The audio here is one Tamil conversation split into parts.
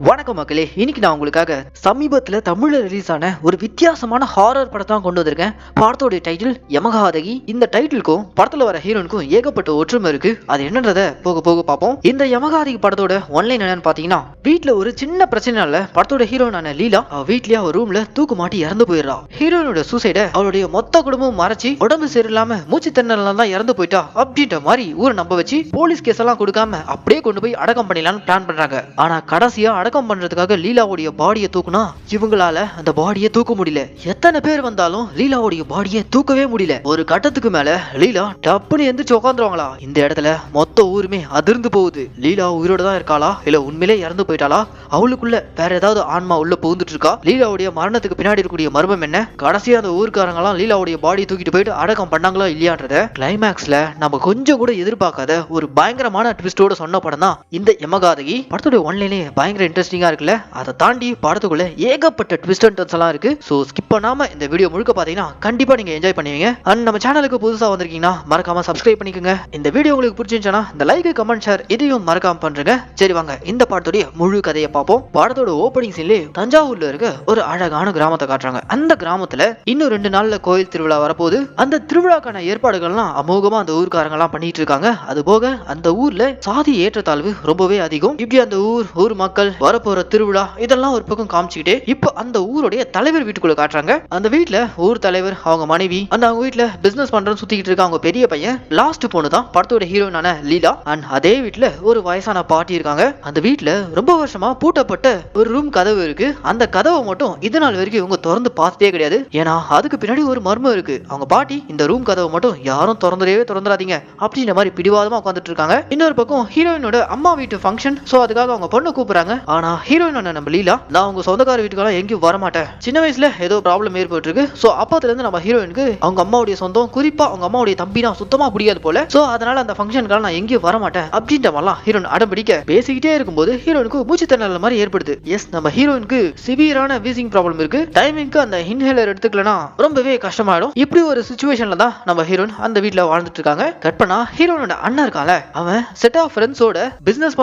வணக்கம் மக்களே, இன்னைக்கு நான் உங்களுக்காக சமீபத்தில் தமிழ்ல ரிலீஸ் ஆன ஒரு வித்தியாசமான ஹாரர் படத்தை தான் கொண்டு வந்திருக்கேன். படத்தோட டைட்டில் யமகாதகி. இந்த டைட்டிலுக்கும் படத்துல வர ஹீரோனுக்கும் ஏகப்பட்ட ஒற்றுமை இருக்கு. அது என்னன்றத போக போக பார்ப்போம். இந்த யமகாதகி படத்தோட ஒன்லைன் என்னன்னு பாத்தீங்கன்னா, வீட்டுல ஒரு சின்ன பிரச்சனைனால படத்தோட ஹீரோனான லீலா வீட்லயே ஒரு ரூம்ல தூக்கு மாட்டி இறந்து போயிடுறா. ஹீரோனோட சூசைட அவளுடைய மொத்த குடும்பமும் மறைச்சி உடம்பு சரியில்லாம மூச்சு திணறல தான் இறந்து போயிட்டா அப்படின்ற மாதிரி ஊரை நம்ப வச்சு போலீஸ் கேஸ் எல்லாம் கொடுக்காம அப்படியே கொண்டு போய் அடக்கம் பண்ணிடலாம்னு பிளான் பண்றாங்க. ஆனா கடைசியா அடக்கம் பண்றதுக்காக லீலாவுடைய பாடியை தூக்குனா இவங்களால அந்த பாடியை தூக்க முடியல. எத்தனை பேர் வந்தாலும் லீலாவுடைய பாடியை தூக்கவே முடியல. ஒரு கட்டத்துக்கு மேல லீலா டப்புன்னு எந்திரிச்சு உட்காந்துருவாங்களா. இந்த இடத்துல மொத்த ஊருமே அதிர்ந்து போகுது. லீலா உயிரோட தான் இருக்காளா இல்ல உண்மையிலே இறந்து போயிட்டாளா, அவளுக்குள்ள வேற ஏதாவது ஆன்மா உள்ள புகுந்துட்டு இருக்கா, லீலாவுடைய மரணத்துக்கு பின்னாடி இருக்கக்கூடிய மர்மம் என்ன, கடைசியா அந்த ஊருக்காரங்க எல்லாம் லீலாவுடைய பாடியை தூக்கிட்டு போயிட்டு அடக்கம் பண்ணாங்களா இல்லையான்றத கிளைமேக்ஸ்ல நம்ம கொஞ்சம் கூட எதிர்பார்க்காத ஒரு பயங்கரமான ட்விஸ்டோட சொன்ன படம் தான் இந்த யமகாதகி. படத்தோட ஒன்லைனே பயங்கர இன்ட்ரெஸ்டிங்கா இருக்குல்ல. அதை தாண்டி படத்துக்குள்ள ஏகப்பட்ட ட்விஸ்ட் அண்ட் டர்ன்ஸ் எல்லாம் இருக்கு. சோ ஸ்கிப் பண்ணாம இந்த வீடியோ முழுக்க பாத்தீங்கன்னா கண்டிப்பா நீங்க என்ஜாய் பண்ணுவீங்க. அண்ட் நம்ம சேனலுக்கு புதுசா வந்திருக்கீங்கன்னா மறக்காம சப்ஸ்கிரைப் பண்ணிக்கோங்க. இந்த வீடியோ உங்களுக்கு பிடிச்சிருந்துச்சுன்னா இந்த லைக் கமெண்ட் ஷேர் இதையும் மறக்காம பண்றீங்க. சரி வாங்க இந்த படத்தோட முழு கதையை பார்ப்போம். படத்தோட ஓப்பனிங் சீன்ல தஞ்சாவூர்ல இருக்க ஒரு அழகான கிராமத்தை காட்டுறாங்க. அந்த கிராமத்துல இன்னும் 2 நாள்ல கோயில் திருவிழா வரப்போகுது. அந்த திருவிழாக்கான ஏற்பாடுகள்லாம் அமோகமா அந்த ஊர்க்காரங்க எல்லாம் பண்ணிட்டு இருக்காங்க. அது போக அந்த ஊர்ல சாதி ஏற்றத்தாழ்வு ரொம்பவே அதிகம். இப்படி அந்த ஊர் மக்கள் வரப்போற திருவிழா இதெல்லாம் ஒரு பக்கம் காமிச்சுக்கிட்டே இப்போ அந்த ஊருடைய தலைவர் வீட்டுக்குள்ள காட்டுறாங்க. அந்த வீட்டுல ஊர் தலைவர், அவங்க மனைவி, அவங்க வீட்டுல பிசினஸ் பண்றன்னு சுத்திக்கிட்டு இருக்க அவங்க பெரிய பையன், லாஸ்ட் பொண்ணு தான் படத்தோட ஹீரோயினான லீலா. அண்ட் அதே வீட்டுல ஒரு வயசான பாட்டி இருக்காங்க. அந்த வீட்டுல ரொம்ப வருஷமா பூட்டப்பட்ட ஒரு ரூம் கதவு இருக்கு. அந்த கதவை மட்டும் இது நாள் வரைக்கும் இவங்க திறந்து பார்த்ததே கிடையாது. ஏன்னா அதுக்கு பின்னாடி ஒரு மர்மம் இருக்கு. அவங்க பாட்டி இந்த ரூம் கதவை மட்டும் யாரும் திறந்துடாதீங்க அப்படின்ற மாதிரி பிடிவாதமா உட்காந்துட்டு இருக்காங்க. இன்னொரு பக்கம் ஹீரோயினோட அம்மா வீட்டு ஃபங்க்ஷன். சோ அதுக்காக அவங்க பொண்ணு கூப்பிடுறாங்க. ஆனா ஹீரோயினான நம்ம லீலா, நான் உங்க சொந்தக்கார வீட்டுக்கெல்லாம் எங்கேயும் வரமாட்டேன், சின்ன வயசுல ஏதோ ப்ராப்ளம் ஏற்பட்டு இருக்கு. சோ அப்பத்துல இருந்து நம்ம ஹீரோயினுக்கு அவங்க அம்மாவுடைய சொந்தம், குறிப்பா அவங்க அம்மாவுடைய தம்பினா சுத்தமா பிடிக்காது போல. சோ அதனால அந்த ஃபங்க்ஷனுக்காக நான் எங்கேயும் வரமாட்டேன் அப்படின்ற மாதிரிலாம் ஹீரோயின் அடம்பிடிக்க பேசிக்கிட்டே இருக்கும்போது ஹீரோயினுக்கு மூச்சு திணறல் மாதிரி ஏற்படுது. எஸ், நம்ம ஹீரோயினுக்கு சிவியரான வீசிங் ப்ராப்ளம் இருக்கு. டைமிங்க்கு அந்த இன்ஹேலர் எடுத்துக்கலனா ரொம்பவே கஷ்டமாயிடும். இப்படி ஒரு சிச்சுவேஷன்ல தான் நம்ம ஹீரோயின் அந்த வீட்டுல வாழ்ந்துட்டு இருக்காங்க. கட் பண்ணா ஹீரோனோட அண்ணன் இருக்கால, அவன் செட் ஆஃப் ஃப்ரெண்ட்ஸோட பிசினஸ்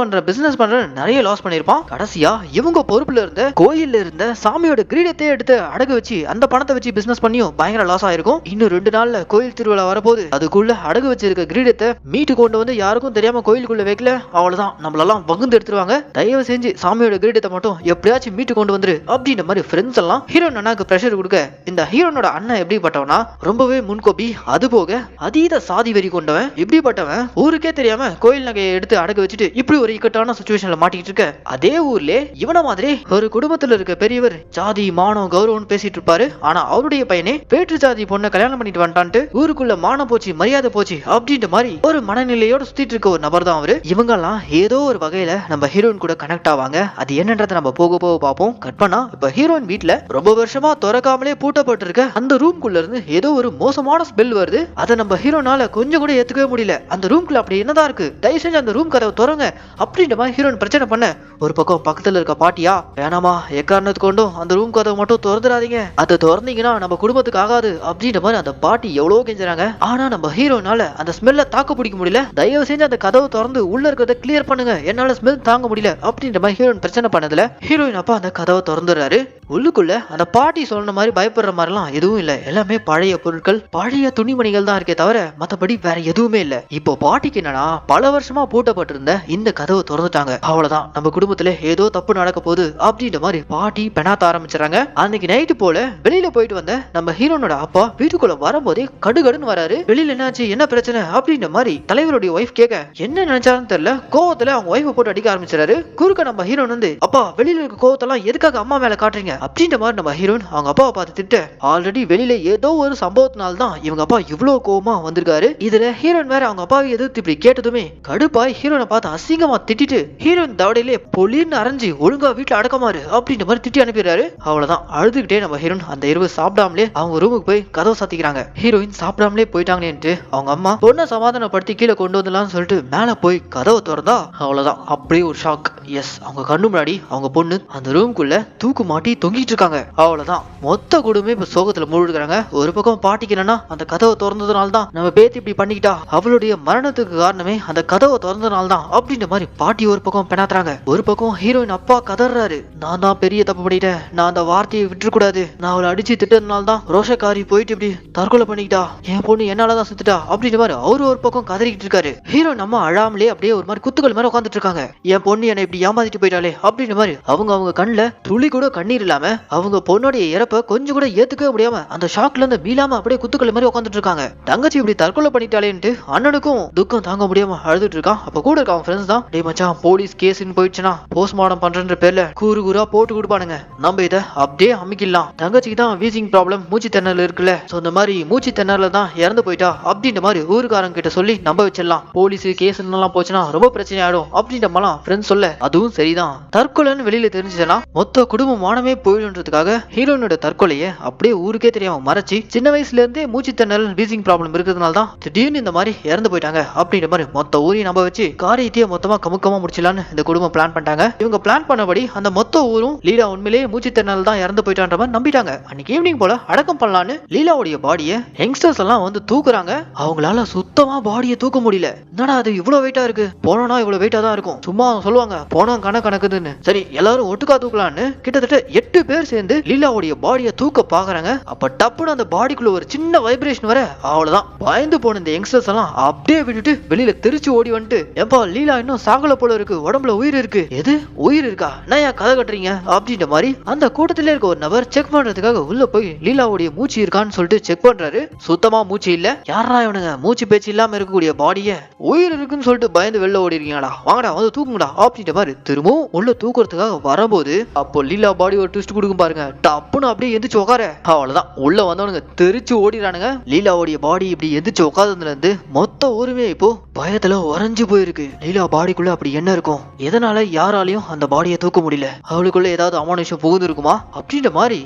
பண்ற நிறைய லாஸ் பண்ணிருப்பான். கடைசியா இவங்க பொறுப்புல இருந்த கோயில்ல இருந்த சாமியோட கிரீடத்தை எடுத்து அடகு வச்சு அந்த பணத்தை வச்சு பிசினஸ் பண்ணியும் பயங்கர லாஸ் ஆயிருக்கும். இன்னும் 2 நாள்ல கோயில் திருவிழா வரப்போகுது. அதுக்குள்ள அடகு வச்சிருக்க கிரீடத்தை மீட்டு கொண்டு வந்து யாருக்கும் தெரியாம கோயிலுக்குள்ள வைக்கல, அவ்வளவுதான் நம்மளெல்லாம் வகுந்து எடுத்துருவாங்க. தயவு செஞ்சு சாமியோட கிரீடத்தை மட்டும் எப்படியாச்சும் மீட்டு கொண்டு வந்துரு அப்படின்ற மாதிரி ஃப்ரெண்ட்ஸ் எல்லாம் ஹீரோயின் அண்ணாக்கு பிரஷர் கொடுக்க, இந்த ஹீரோனோட அண்ணன் எப்படிப்பட்டவனா ரொம்பவே முன்கோபி, அது போக அதீத சாதி வெறி கொண்டவன். இப்படிப்பட்டவன் ஊருக்கே தெரியாம கோயில் நகையை எடுத்து அடகு வச்சுட்டு இப்படி ஒரு இக்கட்டான சிச்சுவேஷன்ல மாட்டிக்கிட்டு இருக்க. அதே ஊர்ல இவன மாதிரி ஒரு குடும்பத்துல இருக்க பெரியவர் ஜாதி மானம் கௌரவம் பேசிட்டு இருப்பாரு. ஆனா அவருடைய பையனே வேற்று ஜாதி பொண்ணை கல்யாணம் பண்ணிட்டு வந்துட்டான்ட்டு ஊருக்குள்ள மானம் போச்சு மரியாதை போச்சு அப்படின்ற மாதிரி ஒரு மனநிலையோட சுத்திட்டு இருக்க ஒரு நபர் தான் அவரு. இவங்க எல்லாம் ஏதோ ஒரு வகையில நம்ம ஹீரோயின் கூட கனெக்ட் ஆவாங்க. அது என்னன்றதை நம்ம போக போக பார்ப்போம். கட் பண்ணா இப்ப ஹீரோயின் வீட்டுல ரொம்ப வருஷமா திறக்காமலே பூட்டப்பட்டு இருக்க அந்த ரூம்குள்ள இருந்து ஏதோ ஒரு மோசமான ஸ்மெல் வருது. அதை நம்ம ஹீரோனால கொஞ்சம் கூட ஏத்துக்கவே முடியல. அந்த ரூம்குள்ள அப்படி என்னதான் இருக்கு, தயவு செஞ்சு அந்த ரூம் கதவை திறங்க அப்படின்ற மாதிரி ஹீரோயின் பிரச்சனை பண்ண, ஒரு பக்கம் பக்கத்துல இருக்க பாட்டியா, வேணாமா எக்காரணத்து கொண்டும் அந்த ரூம் கதவை மட்டும் திறந்துடாதீங்க, அதை திறந்தீங்கன்னா நம்ம குடும்பத்துக்கு ஆகாது அப்படின்ற மாதிரி அந்த பாட்டி எவ்வளவு கெஞ்சுறாங்க. ஆனா நம்ம ஹீரோனால அந்த ஸ்மெல்ல தாக்கு பிடிக்க முடியல. தயவு செஞ்சு அந்த கதவை திறந்து உள்ள இருக்கிறத கிளியர் பண்ணுங்க, என்னால ஸ்மெல் தாங்க முடியல அப்படின்ற மாதிரி ஹீரோயின் பிரச்சனை பண்ணதுல ஹீரோயின் அப்பா அந்த கதவை திறந்துடுறாரு. உள்ளுக்குள்ள அந்த பாட்டி சொன்ன மாதிரி பயப்படுற மாதிரிலாம் எதுவும் இல்ல. எல்லாமே பழைய பொருட்கள், பழைய துணிமணிகள் தான் இருக்கே தவிர மத்தபடி வேற எதுவுமே இல்ல. இப்போ பாட்டிக்கு என்னன்னா, பல வருஷமா பூட்டப்பட்டிருந்த இந்த கதவை திறந்துட்டாங்க, அவ்வளவுதான் நம்ம குடும்பத்துல ஏதோ தப்பு நடக்க போகுது அப்படின்ற மாதிரி பாட்டி பெணாத்த ஆரம்பிச்சாங்க. அன்னைக்கு நைட்டு போல வெளியில போயிட்டு வந்த நம்ம ஹீரோனோட அப்பா வீட்டுக்குள்ள வரும்போதே கடுகடுன்னு வராரு. வெளியில என்னாச்சு, என்ன பிரச்சனை அப்படின்ற மாதிரி தலைவருடைய ஒய்ஃப் கேட்க, என்ன நினைச்சாருன்னு தெரியல, கோவத்துல அவங்க ஒய்ஃபை போட்டு அடிக்க ஆரம்பிச்சாரு. குறுக்க நம்ம ஹீரோன் வந்து, அப்பா வெளியில இருக்க கோவத்தெல்லாம் எதுக்காக அம்மா மேல காட்டுறீங்க அப்படின்ற மாதிரி நம்ம ஹீரோன் அவங்க அப்பாவை பார்த்து திட்ட, ஆல்ரெடி வெளியில ஏதோ ஒரு சம்பவத்தினால தான் இவங்க அப்பா இவ்வளவு கோவமா வந்திருக்காரு. இதுல ஹீரோன் வேற அவங்க அப்பாவை எதிர்த்து இப்படி கேட்டதுமே கடுப்பாய் ஹீரோனை பார்த்து அசிங்கமா திட்டிட்டு ஹீரோயின் தவடையிலே பொலின்னு அரைஞ்சி ஒழுங்கா வீட்டுல அடக்கமாறு அப்படின்ற மாதிரி திட்டி அனுப்பிடுறாரு. அவ்வளவுதான் அழுதுகிட்டே நம்ம ஹீரோன் அந்த இரவு சாப்பிடாமலே அவங்க ரூமுக்கு போய் கதவை சாத்திக்கிறாங்க. ஹீரோயின் சாப்பிடாமலே போயிட்டாங்கன்னு அவங்க அம்மா பொண்ணை சமாதானப்படுத்தி கீழே கொண்டு வந்துடலாம்னு சொல்லிட்டு மேல போய் கதவை திறந்தா அவ்வளவுதான் அப்படியே ஒரு ஷாக். எஸ், அவங்க கண்ணு முன்னாடி அவங்க பொண்ணு அந்த ரூம்குள்ள தூக்கு மாட்டி தொங்கிட்டு இருக்காங்க. அவ்வளவுதான் மொத்த குடும்பமே இப்ப சோகத்துல மூழ்கிறாங்க. ஒரு பக்கம் பாட்டிக்கு என்னன்னா, அந்த கதவை திறந்ததுனால தான் நம்ம பேத்தி இப்படி பண்ணிக்கிட்டா, அவளுடைய மரணத்துக்கு காரணமே அந்த கதவை திறந்ததுனால தான் அப்படின்ற மாதிரி பாட்டி ஒரு பக்கம் பெணாத்துறாங்க. ஒரு பக்கம் ஹீரோயின் அப்பா கதறாரு. நான் தான் பெரிய தப்பு பண்ணிட்டேன், நான் அந்த வார்த்தையை விட்டுறக்கூடாது, நான் அவளை அடிச்சு திட்டதுனால தான் ரோஷக்காரி போயிட்டு இப்படி தற்கொலை பண்ணிக்கிட்டா, என் பொண்ணு என்னாலதான் செத்துட்டா அப்படின்ற மாதிரி அவரு ஒரு பக்கம் கதறிக்கிட்டு இருக்காரு. ஹீரோயின் அம்மா அழாமலே அப்படியே ஒரு மாதிரி குத்துக்கள் மாதிரி உட்காந்துட்டு இருக்காங்க. என் பொண்ணு என்னை இப்படி ஏமாத்திட்டு போயிட்டாலே அப்படின்ற மாதிரி அவங்க கண்ணுல துளி கூட கண்ணீர் இல்லாம அவங்க பொண்ணுடைய இறப்ப கொஞ்சம் கூட ஏத்துக்கவே முடியாம அந்த ஷாக்ல இருந்து மீளாம அப்படியே குத்துக்கள் மாதிரி உட்காந்துட்டு இருக்காங்க. தங்கச்சி இப்படி தற்கொலை பண்ணிட்டாலேன்ட்டு அண்ணனுக்கும் துக்கம் தாங்க முடியாம அழுதுட்டு இருக்கான். அப்ப கூட இருக்க அவன் ஃப்ரெண்ட்ஸ் தான், டேய் மச்சான் போலீஸ் கேஸ்ன்னு போயிடுச்சுன்னா போஸ்ட்மார்டம் பண்றன்ற பேர்ல கூறு கூறா போட்டு கொடுப்பானுங்க, நம்ம இதை அப்படியே அமைக்கலாம். தங்கச்சிக்கு தான் வீசிங் ப்ராப்ளம், மூச்சு திணறல் இருக்குல்ல, சோ இந்த மாதிரி மூச்சு திணறல தான் இறந்து போயிட்டா அப்படின்ற மாதிரி ஊருக்காரங்க கிட்ட சொல்லி நம்ப வச்சிடலாம். போலீஸ் கேஸ் எல்லாம் போச்சுன்னா ரொம்ப பிரச்சனை ஆயிடும் அப்படின்ற மாதிரிலாம் ஃப்ரெண்ட்ஸ் சொல்ல, அதுவும் சரிதான், தற்கொலைன்னு வெளியில தெரிஞ்சுச்சுன்னா மொத்த குடும்பம் மானமே போயிடுன்றதுக்காக ஹீரோயினோட தற்கொலையை அப்படியே ஊருக்கே தெரியாம மறைச்சு சின்ன வயசுல இருந்தே மூச்சு திணறல் வீசிங் ப்ராப்ளம் இருக்கிறதுனால தான் திடீர்னு இந்த மாதிரி இறந்து போயிட்டாங்க அப்படின்ற மாதிரி மொத்த ஊரையும் நம்ப வச்சு காரியத்தையே மொத்தமா கமுக்கமா முடிச்சலான்னு இந்த குடும்பம் பிளான் பண்ணிட்டாங்க. இவங்க பிளான் பண்ணபடி அந்த மொத்த ஊரும் லீலா உண்மையிலேயே மூச்சு திணறல் தான் இறந்து போயிட்டான்ற மாதிரி நம்பிட்டாங்க. அன்னைக்கு ஈவினிங் போல அடக்கம் பண்ணலான்னு லீலாவுடைய பாடியை யங்ஸ்டர்ஸ் எல்லாம் வந்து தூக்குறாங்க. அவங்களால சுத்தமா பாடியை தூக்க முடியல. என்னடா அது இவ்வளவு வெயிட்டா இருக்கு, போனோம்னா இவ்வளவு வெயிட்டா தான் இருக்கும், சும்மா சொல்லுவாங்க போனோம் கணக்குதுன்னு. சரி எல்லாரும் ஒட்டுக்கா தூக்கலான்னு கிட்டத்தட்ட 8 பேர் சேர்ந்து லீலாவுடைய பாடியை தூக்க பாக்குறாங்க. அப்ப டப்புன்னு அந்த பாடிக்குள்ள ஒரு சின்ன வைப்ரேஷன் வர அவ்வளவுதான் பயந்து போன இந்த யங்ஸ்டர்ஸ் எல்லாம் அப்படியே விட்டுட்டு வெளியில தெரிச்சு ஓடி வந்துட்டு, எப்பா லீலா இன்னும் சாகல போல இருக்கு, உடம்புல உயிர் இருக்கு, எது உயிர் இருக்கா, நான் ஏன் கதை கட்டுறீங்க அப்படின்ற மாதிரி அந்த கூட்டத்திலே இருக்க ஒரு நபர் செக் பண்றதுக்காக உள்ள போய் லீலாவுடைய மூச்சு இருக்கான்னு சொல்லிட்டு செக் பண்றாரு. சுத்தமா மூச்சு இல்ல. யாரா இவனுங்க மூச்சு பேச்சு இல்லாம இருக்கக்கூடிய பாடிய உயிர் இருக்குன்னு சொல்லிட்டு பயந்து வெளில ஓடி இருக்கீங்களா, வாங்கடா வந்து தூக்குங்கடா அப்படின்ற மாதிரி திரும்பவும் உள்ள தூக்குறதுக்காக வரும்போது அப்போ லீலா பாடி ஒரு ட்விஸ்ட் கொடுக்கும் பாருங்க. டப்புன்னு அப்படியே எந்திரிச்சு உட்கார, அவ்வளவுதான் உள்ள வந்தவனுங்க தெரிச்சு ஓடிறானுங்க. லீலாவுடைய பாடி இப்படி எந்திரிச்சு உட்கார்ந்ததுல இருந்து மொத்த ஊருமே இப்போ பயத்துல உறைஞ்சு போயிருக்கு. லீலா பாடிக்குள்ள அப்படி என்ன இருக்கும், எதனால யாராலையும் அந்த பாடியை தூக்க முடியல, அவளுக்குள்ள ஏதாவது அமானுஷம் புகுந்து இருக்குமா அப்படின்ற மாதிரி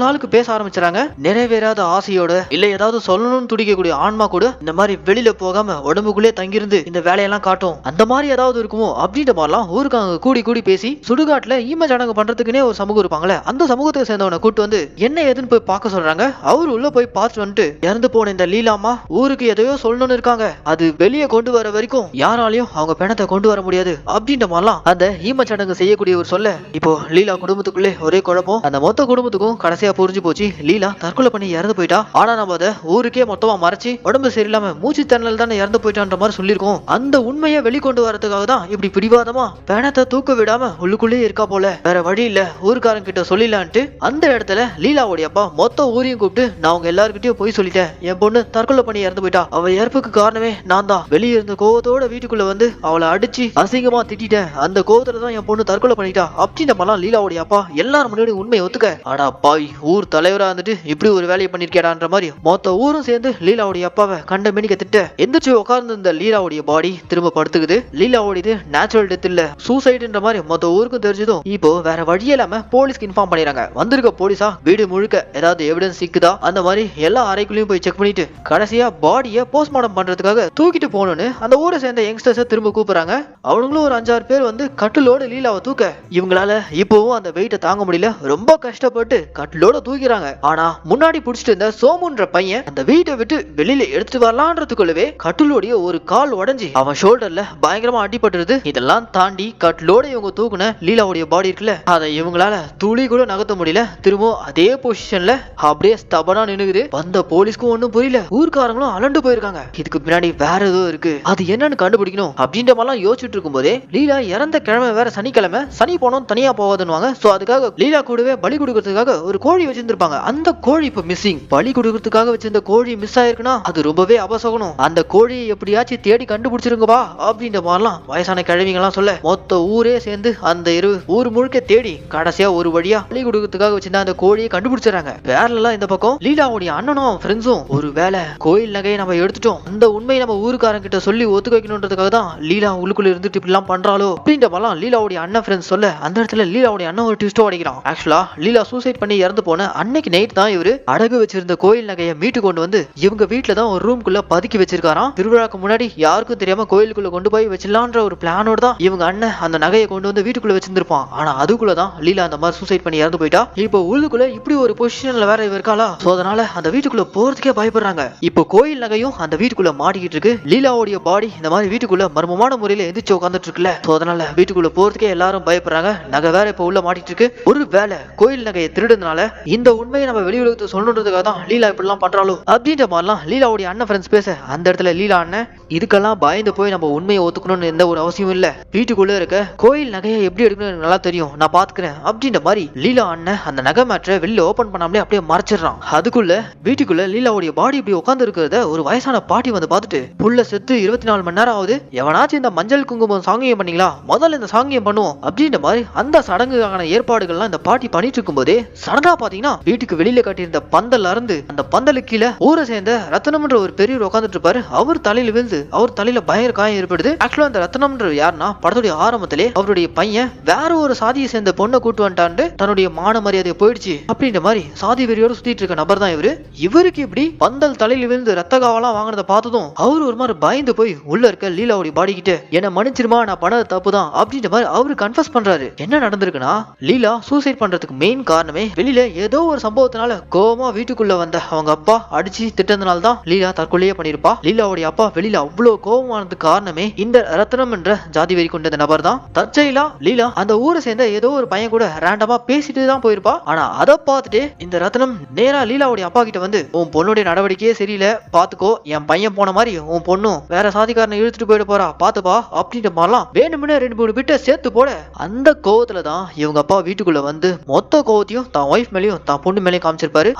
ஆளுக்கு பேச ஆரம்பிச்சாங்க. நிறைவேறாத ஆசையோட இல்ல ஏதாவது சொல்லணும்னு துடிக்கக்கூடிய ஆன்மா கூட இந்த மாதிரி வெளியில போகாம உடம்புக்குள்ளே தங்கியிருந்து இந்த வேலையெல்லாம் காட்டும், அந்த மாதிரி ஏதாவது இருக்குமோ அப்படின்ற மாதிரிலாம் ஊருக்காங்க கூடி பேசி சுடுகாட்டுல ஈம சடங்கு பண்றதுக்குன்னே ஒரு சமூகம் இருப்பாங்களே, அந்த சமூகத்தை சேர்ந்தவனை கூட்டு வந்து என்ன ஏதுன்னு போய் பார்க்க சொல்றாங்க. அவரு உள்ள போய் பார்த்துட்டு வந்துட்டு, இறந்து போன இந்த லீலாமா ஊருக்கு எதையோ சொல்லணும்னு இருக்காங்க, அது வெளியே கொண்டு வர வரைக்கும் யாராலையும் அவங்க பிணத்தை கொண்டு வர முடியாது அப்படின்ற மாதிரிலாம் அந்த ஈம சடங்கு செய்யக்கூடிய ஒரு சொல்ல. இப்போ லீலா குடும்பத்துக்குள்ளே ஒரே குழப்பம். அந்த மொத்த குடும்பத்துக்கும் கடைசியா புரிஞ்சு போச்சு, லீலா தற்கொலை பண்ணி இறந்து போயிட்டா. ஆனா நம்ம அதை ஊருக்கே மொத்தமா மறைச்சு உடம்பு சரியில்லாம மூச்சு திணறல் தானே இறந்து போயிட்டான்ற மாதிரி சொல்லியிருக்கோம். அந்த உண்மையை வெளிக்கொண்டு வரதுக்காக தான் இப்படி பிடிவாதமா பிணத்தை தூக்க விடாம உள்ளுக்குள்ளே இருக்கா போல, வேற வழி இல்ல ஊருக்காரங்க கிட்ட சொல்லிடலான்ட்டு அந்த இடத்துல லீலாவுடைய அப்பா மொத்த ஊரையும் கூப்பிட்டு, நான் அவங்க எல்லாருக்கிட்டையும் போய் சொல்லிட்டேன், என் பொண்ணு தற்கொலை பண்ணி இறந்து போயிட்டா, அவ இறப்புக்கு காரணமே நான் தான், வெளியே இருந்த கோவத்தோட வீட்டுக்குள்ள வந்து அவளை அடிச்சு அசிங்கமா திட்டிட்டேன், அந்த கோவத்துல தான் என் பொண்ணு தற்கொலை பண்ணிட்டா அப்படின்ற மாதிரிலாம் லீலாவுடைய அப்பா எல்லாரும் முன்னாடி உண்மையை ஒத்துக்க, ஆனா பாய் ஊர் தலைவரா இருந்துட்டு இப்படி ஒரு வேலையை பண்ணிருக்கேடான்ற மாதிரி மொத்த ஊரும் சேர்ந்து லீலாவுடைய அப்பாவை கண்ட மேனிக்க திட்ட. எந்திரிச்சு உட்கார்ந்து இந்த லீலாவுடைய பாடி திரும்ப படுத்துக்குது. லீலாவுடைய நேச்சுரல் டெத் இல்ல சூசைடுன்ற மாதிரி மொத்த ஊருக்கும் தெரிஞ்சதும் இப்போ வேற வழியே இல்லாம போலீஸ்க்கு இன்ஃபார்ம் பண்ணிடுறாங்க. வந்திருக்க போலீஸா வீடு முழுக்க ஏதாவது எவிடன்ஸ் சிக்குதா அந்த மாதிரி எல்லா அறைக்குள்ளயும் போய் செக் பண்ணிட்டு கடைசியா பாடியை போஸ்ட்மார்டம் பண்றதுக்காக தூக்கிட்டு போகணும்னு அந்த ஊரை சேர்ந்த யங்ஸ்டர்ஸை திரும்ப கூப்பிடுறாங்க. அவங்களும் ஒரு 5-6 பேர் வந்து கட்டிலோட லீலாவை தூக்க இவங்களால இப்பவும் அந்த வெயிட்டை தாங்க முடியல, ரொம்ப கஷ்டப்பட்டு கட்டிலோட தூக்கிறாங்க. ஆனா முன்னாடி புடிச்சிட்டு இருந்த சோமுன்ற பையன் அந்த வீட்டை விட்டு வெளியில எடுத்துட்டு வரலான்றதுக்குள்ளவே கட்டிலோடைய ஒரு கால் உடைஞ்சி அவன் ஷோல்டர்ல பயங்கரமா அடிபட்டுருது. இதெல்லாம் தாண்டி கட்டிலோட இவங்க தூக்குன லீலாவுடைய பாடி இருக்குல்ல, அதை இவங்களால துளி கூட நகர்த்த முடியல. திரும்ப அதே பொசிஷன்ல அப்படியே ஸ்டபனா நின்னுக்குது. வந்த போலீஸ்க்கும் ஒண்ணும் புரியல, ஊர்க்காரங்களும் அலண்டு போயிருக்காங்க. இதுக்கு பின்னாடி வேற ஏதோ இருக்கு, அது என்னன்னு கண்டுபிடிக்கணும் அப்படின்ற மாதிரிலாம் யோசிச்சுட்டு இருக்கும் போதே லீலா இறந்த கிழமை வேற சனிக்கிழமை, சனி போனோம் தனியா போவாதுன்னு. சோ அதுக்காக லீலா கூடவே பலி கொடுக்கறதுக்காக ஒரு கோழி வச்சிருந்திருப்பாங்க. அந்த கோழி இப்ப மிஸ்ஸிங். பலி கொடுக்கறதுக்காக வச்சிருந்த கோழி மிஸ் ஆயிருக்குன்னா அது ரொம்பவே அபசகனம். அந்த கோழியை எப்படியாச்சும் தேடி கண்டுபிடிச்சிருங்கப்பா அப்படின்ற மாதிரிலாம் வயசான கிழவிங்க எல்லாம் சொல்ல மொத்த ஊரே சேர்ந்து அந்த ஊர் முழுக்க தேடி கடைசியா ஒரு வழியா பலி கொடுக்கறதுக்காக வச்சிருந்த அந்த கோழியை கண்டுபிடிச்சாங்க. வேறலாம் இந்த பக்கம் லீலாவுடைய அண்ணனும் ஃப்ரெண்ட்ஸும் ஒரு வேலை கோயில் நகையை நம்ம எடுத்துட்டோம், அந்த உண்மையை நம்ம ஊருக்காரங்க கிட்ட சொல்லி ஒத்துக்க வைக்கணும்ன்றதுக்காக தான் லீலா உள்ளுக்குள்ள இருந்துட்டு இப்படி எல்லாம் பண்றாளோ அப்படின்ற மாதிரிலாம் லீலாவுடைய அண்ணன் ஃப்ரெண்ட்ஸ் சொல்ல அந்த இடத்துல லீலாவுடைய அண்ணன் ஒரு ட்விஸ்ட் அடிக்கிறான். ஆக்சுவலா லீலா சூசைட் பண்ணி இறந்து போன அன்னைக்கு நைட் தான் இவரு அடகு வச்சிருந்த கோயில் நகையை மீட்டு கொண்டு வந்து இவங்க வீட்டுல தான் ஒரு ரூம்குள்ள பதுக்கி வச்சிருக்காராம். திருவிழாக்கு முன்னாடி யாருக்கும் தெரியாம கோயிலுக்குள்ள கொண்டு போய் வச்சிடலான்ற ஒரு பிளானோட தான் இவங்க அண்ணன் அந்த நகையை கொண்டு வந்து வீட்டுக்குள்ள வச்சிருந்திருப்பான். ஆனா அதுக்குள்ளதான் லீலா அந்த மாதிரி சூசைட் பண்ணி இறந்து போயிட்டா. இப்போ உள்ளுக்குள்ள இப்படி ஒரு பொசிஷன்ல வேற இவ இருக்காளா, சோ அதனால அந்த வீட்டுக்குள்ள போறதுக்கே பயப்படுறாங்க. இப்போ கோயில் நகையும் அந்த வீட்டுக்குள்ள மாட்டிக்கிட்டு இருக்கு. லீலாவுடைய பாடி இந்த மாதிரி வீட்டுக்குள்ள மர்மமான முறையில எந்திரிச்சு உட்காந்துட்டு இருக்குல்ல, சோ அதனால வீட்டுக்குள்ள போறதுக்கே எல்லாரும் பயப்படுறாங்க. நகை வேற இப்ப உள்ள மாட்டிட்டு இருக்கு. ஒரு வேலை கோயில் நகையை திருடுனால இந்த உண்மையை நம்ம வெளி உலகத்துக்கு சொல்லணுன்றதுக்காக தான் லீலா இப்படிலாம் பண்றாளோ அப்படின்ற மாதிரிலாம் லீலாவுடைய அண்ணன் ஃப்ரெண்ட்ஸ் பேச, அந்த இடத்துல லீலா அண்ணன் இதுக்கெல்லாம் பயந்து போய் நம்ம உண்மையை ஒத்துக்கணும்னு எந்த ஒரு அவசியமும் இல்ல. வீட்டுக்குள்ள இருக்க கோயில் நகையை எப்படி எடுக்கணும் எனக்கு நல்லா தெரியும், நான் பாத்துக்கிறேன் அப்படின்ற மாதிரி லீலா அண்ணன் அந்த நகை மேட்ரை வெளியில ஓபன் பண்ணாமலே அப்படியே மறைச்சிடறான். அதுக்குள்ள வீட்டுக்குள்ள லீலாவுடைய பாடி இப்படி உட்கார்ந்து இருக்கிறத ஒரு வயசான பாட்டி வந்து பார்த்துட்டு, புள்ள செத்து 24 மணி நேரம் ஆகுது, எவனாச்சும் இந்த மஞ்சள் குங்குமம் சாங்கியம் பண்ணீங்களா, முதல்ல இந்த சாங்கியம் பண்ணுவோம் அப்படின்ற மாதிரி அந்த சடங்குக்கான ஏற்பாடுகள்லாம் இந்த பாட்டி பண்ணிட்டு இருக்கும் போதே சடங்கா பாத்தீங்கன்னா வீட்டுக்கு வெளியில கட்டியிருந்த பந்தல்ல இருந்து அந்த பந்தலுக்கு கீழே ஊரை சேர்ந்த ரத்னம்ன்ற ஒரு பெரியவர் உட்காந்துட்டு இருப்பாரு. அவர் தலையில விழுந்து அவர் தலையில பயங்கர காயம் ஏற்படுது. ஆக்சுவலா அந்த ரத்னம்ன்ற யாருன்னா படத்துடைய ஆரம்பத்திலே அவருடைய பையன் வேற ஒரு சாதியை சேர்ந்த பொண்ணை கூட்டு வந்துட்டான்னு தன்னுடைய மான மரியாதையை போயிடுச்சு அப்படின்ற மாதிரி சாதி வெறியோடு சுத்திட்டு இருக்க நபர் தான் இவரு. இவருக்கு இப்படி பந்தல் தலையில விழுந்து ரத்த காவலாம் வாங்கினதை பார்த்ததும் அவரு ஒரு மாதிரி பயந்து போய் உள்ள இருக்க லீலாவுடைய பாடி கிட்ட என்ன மன்னிச்சிருமா, நான் பண்ணது தப்பு தான் அப்படின்ற மாதிரி அவரு கன்ஃபஸ் பண்றாரு. என்ன நடந்திருக்குன்னா லீலா சூசைட் பண்றதுக்கு மெயின் காரணமே வெளியில ஏதோ ஒரு சம்பவத்தினால கோவமா வீட்டுக்குள்ள வந்த அவங்க அப்பா அடிச்சு திட்டத்தினால தான் லீலா தற்கொலையே பண்ணிருப்பா. லீலாவுடைய அப்பா வெளியில அவ்வளவு கோவமானதுக்கு காரணமே இந்த ரத்னம் என்ற ஜாதி வெறி கொண்ட நபர் தான். தற்செயலா லீலா அந்த ஊரை சேர்ந்த ஏதோ ஒரு பையன் கூட ரேண்டமா பேசிட்டு தான் போயிருப்பா. ஆனா அதை பார்த்துட்டு இந்த ரத்னம் நேரா லீலாவுடைய அப்பா கிட்ட வந்து, உன் பொண்ணுடைய நடவடிக்கையே சரியில்லை, பாத்துக்கோ, என் பையன் போன மாதிரி உன் பொண்ணும் வேற சாதிக்காரனை இழுத்துட்டு போயிட போறா, பாத்துப்பா அப்படின்ற மாதிரிலாம் வேணும்னு 2-3 பிட்ட சேர்த்து போட, அந்த கோவத்துல தான் இவங்க அப்பா வீட்டுக்குள்ள வந்து மொத்த கோவத்தையும் தான் ஒய்ஃப் மேலயும் தான் பொண்ணு மேலேயும் காமிச்சிருப்பாரு.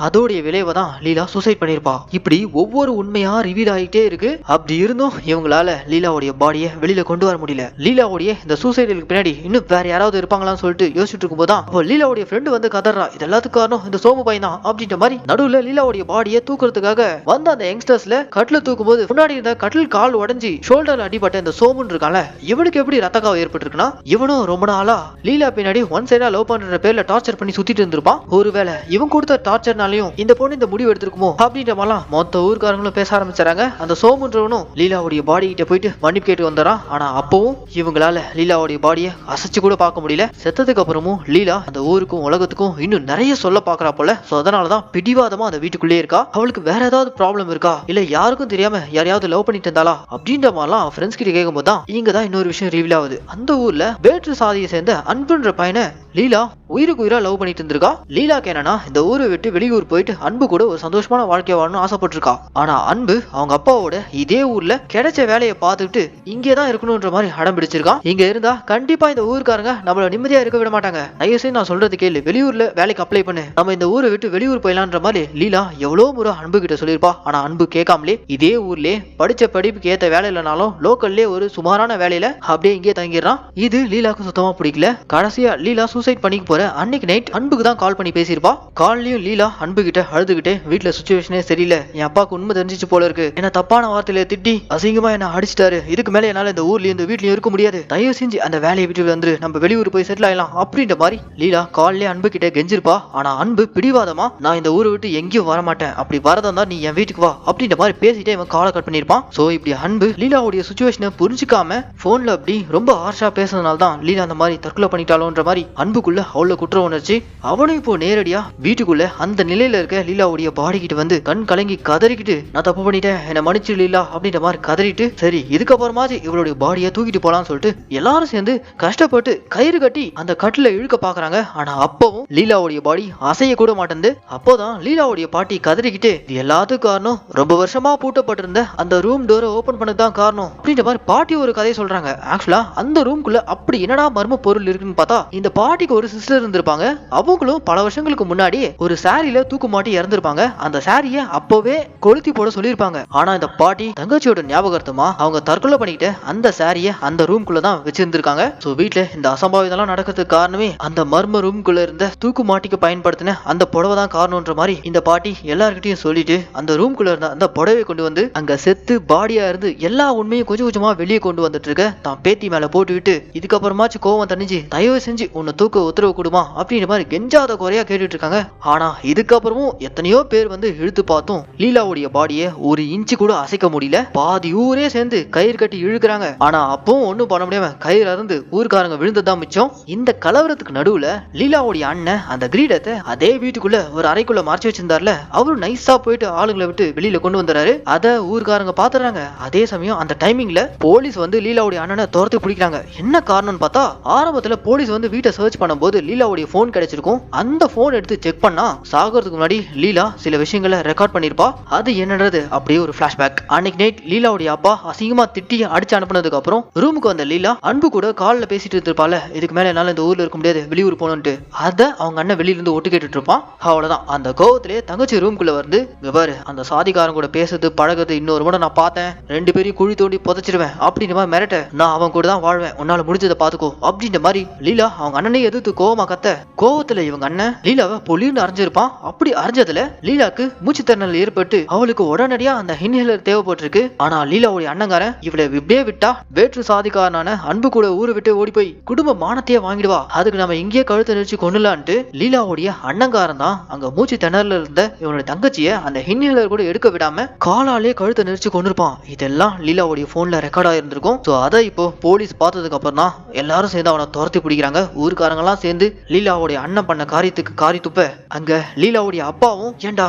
அதோடைய விளைவை தான் லீலா சூசைட் பண்ணிருப்பா. இப்படி ஒவ்வொரு உண்மையா ரிவீல் ஆகிட்டே இருக்கு. அப்படி இருந்தும் இவங்களால லீலாவுடைய பாடியை வெளியில கொண்டு வர முடியல. லீலாவுடைய இந்த சூசைடுக்கு பின்னாடி இன்னும் வேற யாராவது இருப்பாங்களான்னு சொல்லிட்டு யோசிச்சுட்டு இருக்கும் போதுதான் அப்போ லீலாவுடைய ஃப்ரெண்டு வந்து கதறா, இது எல்லாத்துக்கும் காரணம் இந்த சோமு பையன் தான் அப்படின்ற மாதிரி. நடுவுல லீலாவுடைய பாடியை தூக்குறதுக்காக வந்த அந்த யங்ஸ்டர்ஸ்ல கட்டில தூக்கும் போது முன்னாடி இருந்த கட்டில் கால் உடஞ்சி ஷோல்டர்ல அடிபட்ட இந்த சோமுன்னு இருக்கான்ல, இவனுக்கு எப்படி ரத்த காவு ஏற்பட்டிருக்குன்னா இவனும் ரொம்ப நாளா லீலா பின்னாடி ஒன் சைடா லவ் பண்ற பேர்ல டார்ச்சர் பண்ணி சுத்திட்டு இருந்திருப்பான். ஒருவேளை இவன் கொடுத்த டார்ச்சர்னாலையும் இந்த பொண்ணு இந்த முடிவு எடுத்திருக்குமோ அப்படின்ற மாதிரிலாம் மொத்த ஊர்காரங்களும் பேச ஆரம்பிச்சாங்க. அந்த சோமுன்றவனும் லீலாவுடைய பாடி கிட்ட போயிட்டு மன்னிப்பு கேட்டு வந்துறான். ஆனா அப்பவும் இவங்களால லீலாவுடைய பாடியை அசைச்சு கூட பார்க்க முடியல. செத்ததுக்கு அப்புறமும் லீலா அந்த ஊருக்கும் உலகத்துக்கும் இன்னும் நிறைய சொல்ல பாக்குறா போல. சோ அதனாலதான் பிடிவாதமா அந்த வீட்டுக்குள்ளே இருக்கா. அவளுக்கு வேற ஏதாவது ப்ராப்ளம் இருக்கா, இல்ல யாருக்கும் தெரியாம யாரையாவது லவ் பண்ணிட்டு இருந்தாளா அப்படின்ற மாதிரிலாம் ஃப்ரெண்ட்ஸ் கிட்ட கேட்கும் போது தான் இங்கதான் இன்னொரு விஷயம் ரிவீல் ஆகுது. அந்த ஊர்ல வேற்று சாதியை சேர்ந்த அன்புன்ற பையனை லீலா உயிருக்கு உயிரா லவ் பண்ணிட்டு இருந்திருக்கா. லீலாக்கு என்னன்னா இந்த ஊரை விட்டு வெளியூர் போயிட்டு அன்பு கூட ஒரு சந்தோஷமான வாழ்க்கை வாழணும்னு ஆசைப்பட்டிருக்கா. ஆனா அன்பு அவங்க அப்பாவோட இதே ஊர்ல கிடைச்ச வேலையை பார்த்துட்டு இங்கேதான் இருக்கணும்ன்ற மாதிரி அடம் பிடிச்சிருக்கான். இங்க இருந்தா கண்டிப்பா இந்த ஊருக்காரங்க நம்மள நிம்மதியா இருக்க விட மாட்டாங்க. தயவுசெய்து நான் சொல்றது கேளு, வெளியூர்ல வேலைக்கு அப்ளை பண்ணு, நம்ம இந்த ஊரை விட்டு வெளியூர் போயிடலான்ற மாதிரி லீலா எவ்வளவு முறை அன்பு கிட்ட சொல்லியிருப்பா. ஆனா அன்பு கேட்காமலே இதே ஊர்லயே படிச்ச படிப்புக்கு ஏத்த வேலை இல்லைனாலும் லோக்கல்லே ஒரு சுமாரான வேலையில அப்படியே இங்கே தங்கிடுறான். இது லீலாக்கு சுத்தமா பிடிக்கல. கடைசியா லீலா சூசைட் பண்ணிக்க போற அன்னைக்கு நைட் அன்புக்கு தான் கால் பண்ணி பேசியிருப்பா. கால்லயும் லீலா அன்பு கிட்ட அழுதுகிட்டே, வீட்டுல சுச்சுவேஷனே சரியில்லை, என் அப்பாவுக்கு உண்மை தெரிஞ்சிச்சு போல இருக்கு, என்ன தப்பான வார்த்தையில திட்டி அசிங்கமா என்ன அடிச்சிட்டாரு, இதுக்கு மேல என்னால இந்த ஊர்லயும் இந்த வீட்லயும் இருக்க முடியாது, தயவு செஞ்சு அந்த வேலையை விட்டு வந்து நம்ம வெளியூர் போய் செட்டில் ஆயிடலாம் அப்படின்ற மாதிரி லீலா கால்லே அன்பு கிட்ட கெஞ்சிருப்பா. ஆனா அன்பு பிடிவாதமா, நான் இந்த ஊரை விட்டு எங்கேயும் வர மாட்டேன், அப்படி வரதா நீ என் வீட்டுக்கு வா அப்படின்ற மாதிரி பேசிட்டே இவன் காலை கட் பண்ணிருப்பான். சோ இப்படி அன்பு லீலாவுடைய சுச்சுவேஷனை புரிஞ்சுக்காம போன்ல அப்படி ரொம்ப ஹார்ஷா பேசுறதுனால தான் லீலா அந்த மாதிரி தற்கொலை பண்ணிட்டாலோன்ற மாதிரி அன்புக்குள்ள அவ்வளவு குற்ற உணர்ச்சி. அவனும் இப்போ நேரடியா வீட்டுக்குள்ள அந்த நிலையில இருக்க லீலாவுடைய பாடி கிட்ட வந்து கண் கலங்கி கதறிக்கிட்டு, நான் தப்பு பண்ணிட்டேன், என்ன மன்னிச்சு லீலா அப்படின்ற மாதிரி கதறிட்டு, சரி இதுக்கப்புறமாச்சு இவளுடைய பாடியை தூக்கிட்டு போலான்னு சொல்லிட்டு எல்லாரும் சேர்ந்து கஷ்டப்பட்டு கயிறு கட்டி அந்த கட்டில இழுக்க பாக்குறாங்க. ஆனா அப்பவும் லீலாவுடைய பாடி அசைய கூட மாட்டேங்குது. அப்போதான் லீலாவுடைய பாட்டி கதறிக்கிட்டு, இது எல்லாத்துக்கும் காரணம் ரொம்ப வருஷமா பூட்டப்பட்டிருந்த அந்த ரூம் டோரை ஓபன் பண்ணதான் காரணம் அப்படின்ற மாதிரி பாட்டி ஒரு கதையை சொல்றாங்க. ஆக்சுவலா அந்த ரூம்குள்ள அப்படி என்னடா மர்ம பொருள் இருக்குன்னு பார்த்தா, இந்த பாட்டிக்கு ஒரு சிஸ்டர் இருந்திருப்பாங்க. அவங்களும் பல வருஷங்களுக்கு முன்னாடி ஒரு சாரியில தூக்கு மாட்டி இறந்திருப்பாங்க. அந்த சாரிய அப்பவே கொளுத்தி போட சொல்லியிருப்பாங்க. ஆனா இந்த பாட்டி தங்கச்சியோட ஞாபகார்த்தமா அவங்க தற்கொலை பண்ணிக்கிட்டு அந்த சாரிய அந்த ரூம்குள்ள தான் வச்சிருந்திருக்காங்க. சோ வீட்டுல இந்த அசம்பாவிதெல்லாம் நடக்கிறதுக்கு காரணமே அந்த மர்ம ரூம்குள்ள இருந்த தூக்கு மாட்டிக்கு பயன்படுத்தின அந்த புடவை தான் காரணம்ன்ற மாதிரி இந்த பாட்டி எல்லார்கிட்டையும் சொல்லிட்டு அந்த ரூம்குள்ள இருந்த அந்த புடவை கொண்டு வந்து அங்க செத்து பாடியா இருந்து எல்லா உண்மையும் கொஞ்சம் கொஞ்சமா வெளியே கொண்டு வந்துட்டு இருக்க தான் பேத்தி மேல போட்டுவிட்டு, இதுக்கப்புறமாச்சு கோவம் தணிஞ்சு தயவு செஞ்சு உன்னை தூக்க உத்தரவு கொடுமா அப்படின்ற மாதிரி கெஞ்சாத குறையா கேட்டுட்டு இருக்காங்க. ஆனா இதுக்கப்புறமும் எத்தனையோ பேர் வந்து இழுத்து பார்த்தும் லீலாவுடைய பாடியை ஒரு இன்ச்சு கூட அசைக்க முடியல. பாதி ஊரே சேர்ந்து கயிறு கட்டி இழுக்கிறாங்க. ஆனா அப்பவும் ஒண்ணும் பண்ண முடியாம கயிறு அருந்து ஊருக்காரங்க விழுந்ததான் மிச்சம். இந்த கலவரத்துக்கு நடுவுல லீலாவுடைய அண்ணன் அந்த கிரீடத்தை அதே வீட்டுக்குள்ள ஒரு அறைக்குள்ள மறைச்சு வச்சிருந்தாருல, அவரு நைஸா போயிட்டு ஆளுங்களை விட்டு வெளியில கொண்டு வந்துறாரு. அத ஊருக்காரங்க பாத்துறாங்க. அதே சமயம் அந்த டைமிங்ல போலீஸ் வந்து லீலாவுடைய அண்ணனை துரத்து பிடிக்கிறாங்க. என்ன காரணம்னு பார்த்தா ஆரம்பத்துல போலீஸ் வந்து வீட்டை சர்ச் பண்ணும்போது லீலாவுடைய போன் கிடைச்சிருக்கும். அந்த போன் எடுத்து செக் பண்ணா சாகிறதுக்கு முன்னாடி லீலா சில விஷயங்களை ரெக்கார்ட் பண்ணிருப்பா. அது என்னன்றது அப்படியே ஒரு பிளாஷ்பேக். அன்னைக்கு நைட் லீலாவுடைய அப்பா அசிங்கமா திட்டி அடிச்சு அனுப்புனதுக்கு அப்புறம் ரூமுக்கு வந்த லீலா அன்பு கூட கால்ல பேசிட்டு இருப்பால, இதுக்கு மேல என்னால இந்த ஊர்ல இருக்க முடியாது, வெளியூர் போகணும்ட்டு. அத அவங்க அண்ணன் வெளியில இருந்து ஒட்டு கேட்டுட்டு இருப்பான். அவ்வளவுதான், அந்த கோவத்திலே தங்கச்சி ரூம்குள்ள வந்து பாரு அந்த சாதிகாரன் கூட பேசுறது பழகுறது இன்னொரு முறை நான் பார்த்தேன், 2 பேரையும் குழி தோண்டி புதைச்சிருவேன் அப்படின்ற மாதிரி மிரட்ட, நான் அவன் கூட தான் வாழ்வேன், உன்னால முடிஞ்சதை பாத்துக்கோ அப்படின்ற மாதிரி லீலா அவங்க அண்ணனை எதிர்த்து கோவமா கத்த, கோவத்துல இவங்க அண்ணன் லீலாவை பொலின்னு அரைஞ்சிருப்பான். அப்படி அரைஞ்சதுல லீலாக்கு மூச்சு திணறல் ஏற்பட்டு அவளுக்கு உடனடியா அந்த இன்ஹேலர் தேவைப்பட்டிருக்கு. ஆனா லீலாவுடைய அண்ணங்காரன் இவளை இப்படியே விட்டா வேற்று சாதிக்காரனான அன்பு கூட ஊரை விட்டு ஓடி போய் குடும்ப மானத்தையே வாங்கிடுவா, அதுக்கு நம்ம இங்கேயே கழுத்தை நெரிச்சு கொண்டுலான்ட்டு லீலாவுடைய அண்ணங்காரன் தான் அங்க மூச்சு திணறல இருந்த இவனுடைய தங்கச்சிய அந்த இன்ஹேலர் கூட எடுக்க விடாம காலாலே கழுத்தை நெரிச்சு கொண்டிருப்பான். இதெல்லாம் லீலாவுடைய போன்ல ரெக்கார்ட் ஆயிருந்திருக்கும். சோ அதை இப்போ போலீஸ் பார்த்ததுக்கு அப்புறம் தான் எல்லாரும் சேர்ந்து அவனை துரத்தி பிடிக்கிறாங்க. ஊருக்காரங்க எல்லாம் சேர்ந்து லீலாவுடைய அண்ணன் பண்ண காரியத்துக்கு காரி துப்ப அங்க லீலாவுடைய அப்பாவும் ஏண்டா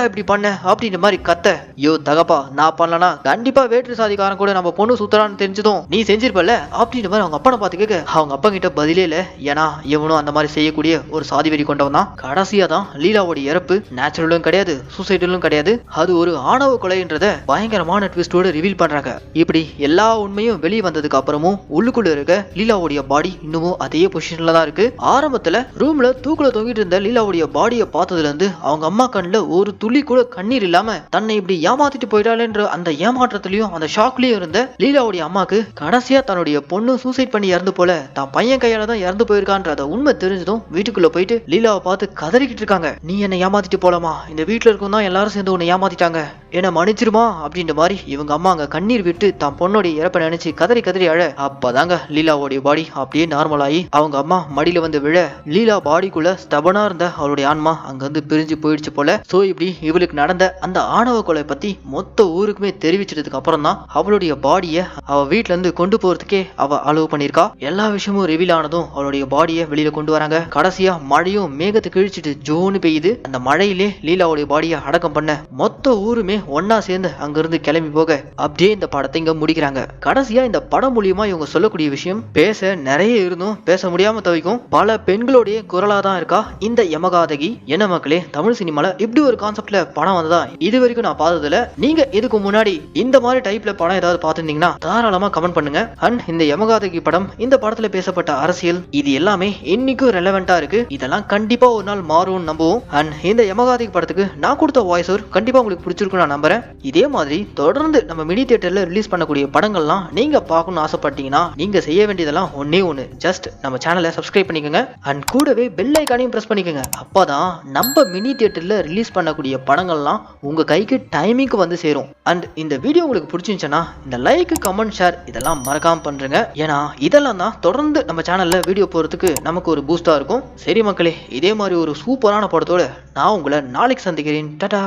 இப்படி பண்ண அப்படின்ற மாதிரி கத்த, யோ தகப்பா நான் பண்ணலனா கண்டிப்பா வேற்று சாதிக்காரன் கூட நம்ம பொண்ணு சுத்தரான்னு தெரிஞ்சதும் நீ செஞ்சிருப்பல அப்படின்ற மாதிரி அவங்க அப்பனை பார்த்து கேட்க, அவங்க அப்பா கிட்ட பதிலே இல்ல. ஏன்னா இவனும் அந்த மாதிரி செய்யக்கூடிய ஒரு சாதி வெறி கொண்டவன் தான். கடைசியா தான் லீலாவுடைய இறப்பு நேச்சுரலும் கிடையாது, சூசைடலும் கிடையாது, அது ஒரு ஆணவ கொலைன்றத பயங்கரமான ட்விஸ்டோட ரிவீல் பண்றாங்க. இப்படி எல்லா உண்மையும் வெளியே வந்ததுக்கு அப்புறமும் உள்ளுக்குள்ள இருக்க லீலாவுடைய பாடி இன்னமும் அதே பொசிஷன்ல தான் இருக்கு. ஆரம்பத்துல ரூம்ல தூக்குல தொங்கிட்டு இருந்த லீலாவுடைய பாடியை பார்த்ததுல இருந்து அவங்க அம்மா கண்ணுல ஒரு துளி கூட கண்ணீர் இல்லாம தன்னை இப்படி ஏமாத்திட்டு போயிட்டாளேன்ற அந்த ஏமாற்றத்திலையும் அந்த ஷாக்லயும் இருந்த லீலாவுடைய அம்மாக்கு கடைசியா தன்னுடைய பொண்ணு சூசைட் பண்ணி இறந்து போல தான் பையன் கையால தான் இறந்து போயிருக்கான்ற உண்மை தெரிஞ்சதும் வீட்டுக்குள்ள போயிட்டு லீலாவை பார்த்து கதறிக்கிட்டு இருக்காங்க. நீ என்ன ஏமாத்திட்டு போலாமா, இந்த வீட்டுல இருக்கும் தான் எல்லாரும் சேர்ந்து உன்னை ஏமாத்திட்டாங்க, என்ன மன்னிச்சிருமா அப்படின்ற மாதிரி இவங்க அம்மா அங்க கண்ணீர் விட்டு தான் பொண்ணுடைய இறப்பை நினைச்சு கதறி அழ. அப்பதாங்க லீலாவுடைய பாடி அப்படியே நார்மல் ஆகி அவங்க அம்மா மடியில வந்து விழ லீலா பாடிக்குள்ள ஸ்டபனா இருந்த அவளுடைய ஆன்மா அங்க வந்து பிரிஞ்சு போயிடுச்சு போல. சோ இப்படி இவளுக்கு நடந்த அந்த ஆணவ கொலை பத்தி மொத்த ஊருக்குமே தெரிவிச்சதுக்கு அப்புறம் தான் அவளுடைய பாடிய அவ வீட்டுல இருந்து கொண்டு போறதுக்கே அவ அலோவ் பண்ணிருக்கா. எல்லா விஷயமும் ரிவீல் ஆனதும் அவளுடைய பாடிய வெளியில கொண்டு வராங்க. கடைசியா மழையும் மேகத்தை கிழிச்சிட்டு ஜோனு பெய்யுது. அந்த மழையிலே லீலாவுடைய பாடிய அடக்கம் பண்ண மொத்த ஊருமே ஒன்னா சேர்ந்து அங்கிருந்து கிளம்பி போக அப்படியே இந்த படத்தை இங்க முடிக்கிறாங்க. கடைசியா இந்த படம் மூலியமா இவங்க சொல்லக்கூடிய விஷயம் பேச நிறைய இருந்தும் பேச முடியாம தவிக்கும் பல பெண்களுடைய குரலா தான் இருக்கா இந்த யமகாதகி. என்ன மக்களே, தமிழ் சினிமால இப்படி ஒரு கான்செப்ட்ல படம் வந்ததா இது வரைக்கும் நான் பார்த்ததுல. நீங்க இதுக்கு முன்னாடி இந்த மாதிரி டைப்ல படம் ஏதாவது பார்த்திருந்தீங்கன்னா தாராளமா கமெண்ட் பண்ணுங்க. அண்ட் இந்த யமகாதகி படம், இந்த படத்துல பேசப்பட்ட அரசியல், இது எல்லாமே இன்னைக்கும் ரெலவெண்டா இருக்கு. இதெல்லாம் கண்டிப்பா ஒரு நாள் மாறும் நம்புவோம். அண்ட் இந்த யமகாதகி படத்துக்கு நான் கொடுத்த வாய்ஸ் ஓவர் கண்டிப்பா உங்களுக்கு பிடிச்சிருக்கும் நான் நம்புறேன். இதே மாதிரி தொடர்ந்து நம்ம மினி தியேட்டர்ல ரிலீஸ் பண்ணக்கூடிய படங்கள்லாம் நீங்க பார்க்கணும்னு ஆசைப்பட்டீங்கன்னா நீங்க செய்ய வேண்டியதெல்லாம் ஒன்னே ஒண்ணு, ஜஸ்ட் நம்ம சேனலை சப்ஸ்கிரைப் பண்ணிக்கோங்க. அண்ட் கூடவே பெல் ஐகானையும் பிரஸ் பண்ணிக்கோங்க. அப்பதான் நம்ம மினி தியேட்டர்ல ரிலீஸ் பண்ணக்கூடிய படங்கள்லாம் உங்க கைக்கு டைமிங்க்கு வந்து சேரும். அண்ட் இந்த வீடியோ உங்களுக்கு பிடிச்சிருந்துச்சுன்னா இந்த லைக், கமெண்ட், ஷேர் இதெல்லாம் மறக்காம பண்றேங்க. ஏன்னா இதெல்லாம் தான் தொடர்ந்து நம்ம சேனல்ல வீடியோ போறதுக்கு நமக்கு ஒரு பூஸ்டா இருக்கும். சரி மக்களே, இதே மாதிரி ஒரு சூப்பரான படத்தோட நான் உங்களை நாளைக்கு சந்திக்கிறேன். டாடா.